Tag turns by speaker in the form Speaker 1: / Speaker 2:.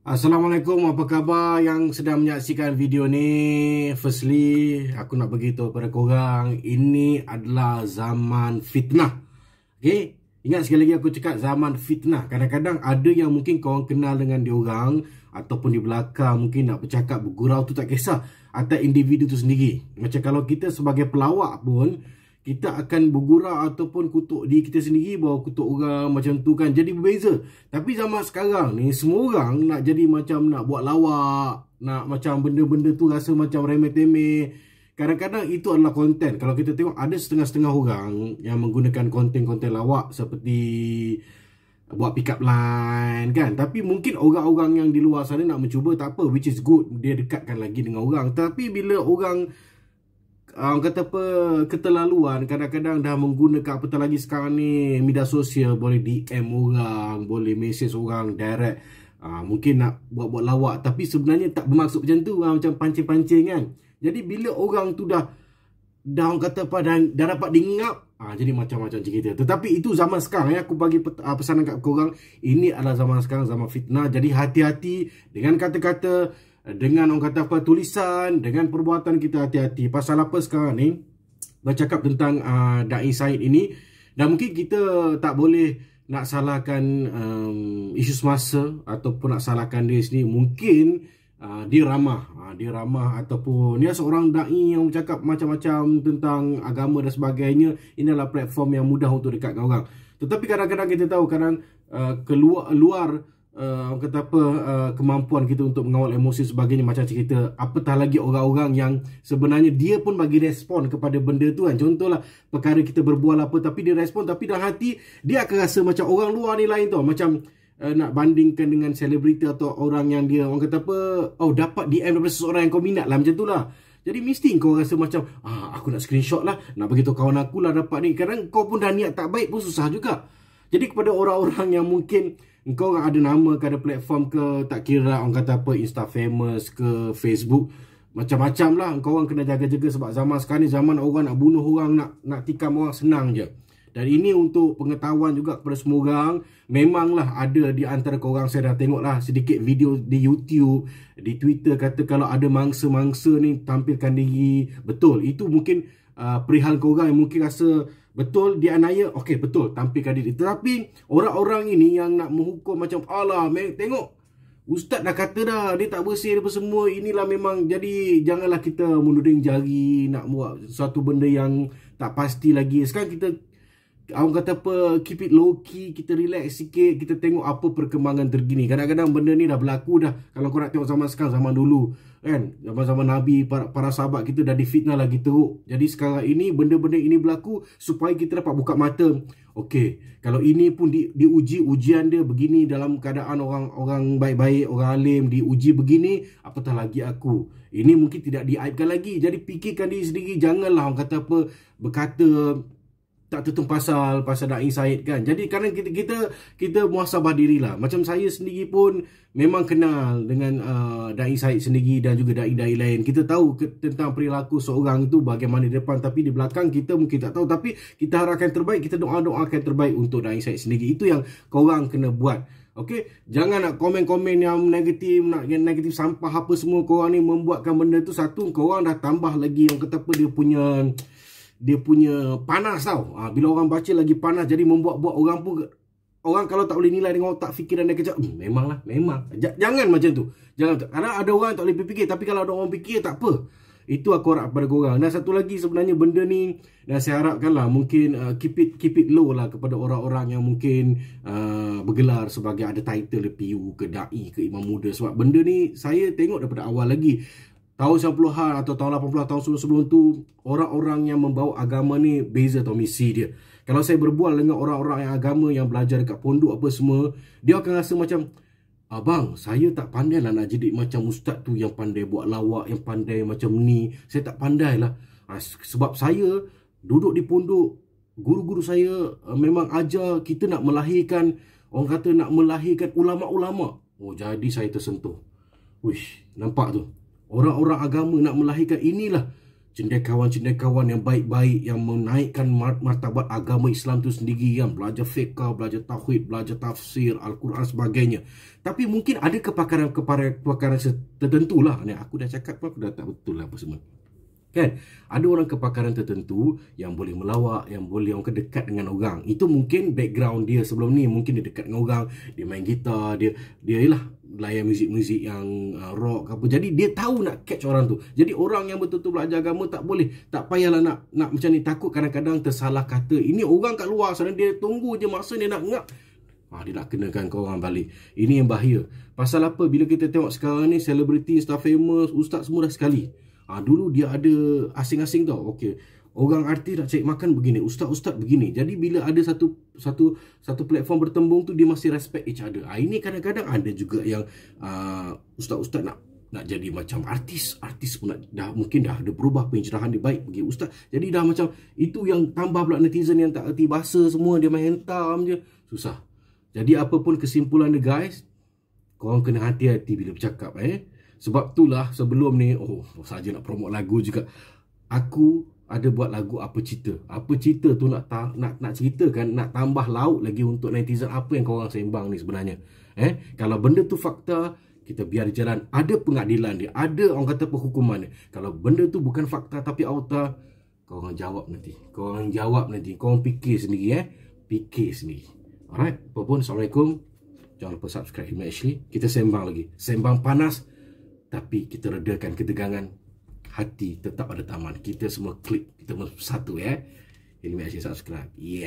Speaker 1: Assalamualaikum, apa khabar yang sedang menyaksikan video ni? Firstly, aku nak beritahu kepada korang, ini adalah zaman fitnah. Okay? Ingat sekali lagi aku cakap zaman fitnah. Kadang-kadang ada yang mungkin korang kenal dengan diorang, ataupun di belakang mungkin nak bercakap, bergurau tu tak kisah. Atau individu tu sendiri. Macam kalau kita sebagai pelawak pun, kita akan bergurau ataupun kutuk diri kita sendiri, bawa kutuk orang macam tu kan. Jadi berbeza. Tapi zaman sekarang ni, semua orang nak jadi macam nak buat lawak, nak macam benda-benda tu rasa macam remeh-temeh. Kadang-kadang itu adalah konten. Kalau kita tengok, ada setengah-setengah orang yang menggunakan konten-konten lawak seperti buat pick up line kan. Tapi mungkin orang-orang yang di luar sana nak mencuba, tak apa, which is good. Dia dekatkan lagi dengan orang. Tapi bila orang kata apa, keterlaluan, kadang-kadang dah menggunakan, apatah lagi sekarang ni media sosial, boleh DM orang, boleh message orang direct, mungkin nak buat-buat lawak, tapi sebenarnya tak bermaksud macam tu, macam pancing-pancing kan. Jadi bila orang tu dah orang kata apa, dah dapat diingap, jadi macam-macam cerita. Tetapi itu zaman sekarang, aku bagi pesanan kat korang, ini adalah zaman sekarang, zaman fitnah. Jadi hati-hati dengan kata-kata, dengan orang kata apa, tulisan, dengan perbuatan kita hati-hati. Pasal apa sekarang ni bercakap tentang Da'i Said ini, dan mungkin kita tak boleh nak salahkan isu semasa ataupun nak salahkan dia sendiri. Mungkin dia ramah ataupun dia seorang da'i yang bercakap macam-macam tentang agama dan sebagainya. Ini adalah platform yang mudah untuk dekatkan orang. Tetapi kadang-kadang kita tahu, kadang keluar orang kata apa, kemampuan kita untuk mengawal emosi sebagainya, macam cerita. Apatah lagi orang-orang yang sebenarnya dia pun bagi respon kepada benda tu kan. Contohlah perkara kita berbual apa, tapi dia respon, tapi dalam hati dia akan rasa macam orang luar ni lain tau. Macam nak bandingkan dengan selebriti atau orang yang dia, orang kata apa, dapat DM daripada seseorang yang kau minat lah, macam tu lah. Jadi mesti kau rasa macam aku nak screenshot lah, nak beritahu kawan aku lah dapat ni. Kadang kau pun dah niat tak baik pun susah juga. Jadi kepada orang-orang yang mungkin kau ada nama ke, ada platform ke, tak kira orang kata apa, Insta famous ke, Facebook, macam-macam lah. Kau orang kena jaga-jaga, sebab zaman sekarang ni zaman orang nak bunuh orang, nak tikam orang senang je. Dan ini untuk pengetahuan juga kepada semua orang. Memanglah ada di antara korang, saya dah tengok lah sedikit video di YouTube, di Twitter, kata kalau ada mangsa-mangsa ni tampilkan diri. Betul, itu mungkin perihal korang yang mungkin rasa betul dianiaya, okey betul, tampilkan diri. Tetapi orang-orang ini yang nak menghukum macam, alah tengok ustaz dah kata dah, dia tak bersih apa semua, inilah memang. Jadi janganlah kita menuding jari nak buat suatu benda yang tak pasti lagi. Sekarang kita, orang kata apa, keep it low key, kita relax sikit, kita tengok apa perkembangan terkini. Kadang-kadang benda ni dah berlaku dah. Kalau kau nak tengok zaman sekarang, zaman dulu kan, zaman-zaman Nabi, para sahabat kita dah difitnah lagi teruk. Jadi sekarang ini benda-benda ini berlaku supaya kita dapat buka mata. Okey, kalau ini pun diuji, ujian dia begini dalam keadaan orang baik-baik, orang alim diuji begini, apatah lagi aku. Ini mungkin tidak diaibkan lagi. Jadi fikirkan diri sendiri, janganlah orang kata apa, berkata tak tertung pasal Da'i Said kan. Jadi kadang kita muhasabah dirilah. Macam saya sendiri pun memang kenal dengan Da'i Said sendiri dan juga da'i-da'i lain. Kita tahu tentang perilaku seorang itu bagaimana di depan, tapi di belakang kita mungkin tak tahu. Tapi kita harapkan terbaik, kita doakan terbaik untuk Da'i Said sendiri. Itu yang korang kena buat. Okey, jangan nak komen-komen yang negatif, yang negatif sampah apa semua. Korang ni membuatkan benda tu, satu, korang dah tambah lagi yang kata apa, dia punya panas tau. Bila orang baca lagi panas, jadi membuat-buat orang pun, orang kalau tak boleh nilai dengan otak fikiran dia kejap, memang. Jangan macam tu. Karena ada orang tak boleh berfikir, tapi kalau ada orang fikir, tak apa. Itu aku harap kepada korang. Dan satu lagi, sebenarnya benda ni, dan saya harapkanlah mungkin keep it low lah kepada orang-orang yang mungkin bergelar sebagai ada title PU ke da'i ke imam muda. Sebab benda ni saya tengok daripada awal lagi. Tahun 90-an atau tahun 80-an, tahun sebelum tu, orang-orang yang membawa agama ni beza tau misi dia. Kalau saya berbual dengan orang-orang yang agama, yang belajar dekat pondok apa semua, dia akan rasa macam, abang, saya tak pandai lah nak jadi macam ustaz tu yang pandai buat lawak, yang pandai macam ni. Saya tak pandai lah. Sebab saya duduk di pondok, guru-guru saya memang ajar kita nak melahirkan, orang kata nak melahirkan ulama'-ulama'. Jadi saya tersentuh. Wish, nampak tu. Orang-orang agama nak melahirkan, inilah cendekiawan-cendekiawan yang baik-baik, yang menaikkan martabat agama Islam tu sendiri kan, belajar fiqh, belajar tauhid, belajar tafsir Al-Quran sebagainya. Tapi mungkin ada kepakaran tertentu lah. Ni aku dah cakap pun aku dah tak betul lah apa semua. Kan? Ada orang kepakaran tertentu yang boleh melawak, yang boleh orang dekat dengan orang. Itu mungkin background dia sebelum ni, mungkin dia dekat dengan orang, dia main gitar, dia ialah layan muzik-muzik yang rock apa. Jadi dia tahu nak catch orang tu. Jadi orang yang betul-betul belajar agama tak boleh, tak payahlah nak macam ni, takut kadang-kadang tersalah kata. Ini orang kat luar sana, dia tunggu je masa dia nak ngap. Dia nak kenakan kau orang balik. Ini yang bahaya. Pasal apa? Bila kita tengok sekarang ni selebriti, star famous, ustaz semua dah sekali. Dulu dia ada asing-asing tau. Okey, orang artis nak cari makan begini, ustaz-ustaz begini. Jadi bila ada satu platform bertembung tu, dia masih respect each other. Ini kadang-kadang ada juga yang ustaz-ustaz nak jadi macam artis pun mungkin dah ada berubah pencerahan dia baik bagi ustaz. Jadi dah macam itu, yang tambah pula netizen yang tak erti bahasa semua, dia main hentam je. Susah. Jadi apapun kesimpulan dia guys, korang kena hati-hati bila bercakap Sebab itulah sebelum ni, saja nak promote lagu juga. Aku ada buat lagu Apa Cerita. Apa cerita tu nak ceritakan, nak tambah lauk lagi untuk netizen apa yang korang sembang ni sebenarnya. Kalau benda tu fakta, kita biar jalan. Ada pengadilan dia, ada orang kata penghukuman dia. Kalau benda tu bukan fakta tapi auta, korang jawab nanti. Korang fikir sendiri Fikir sendiri. Alright, apapun, Assalamualaikum. Jangan lupa subscribe Hilmi Ashley. Kita sembang lagi. Sembang panas, tapi kita redakan ketegangan. Hati tetap ada taman. Kita semua klik, kita bersatu Hilmi Ashley, subscribe. Yeah.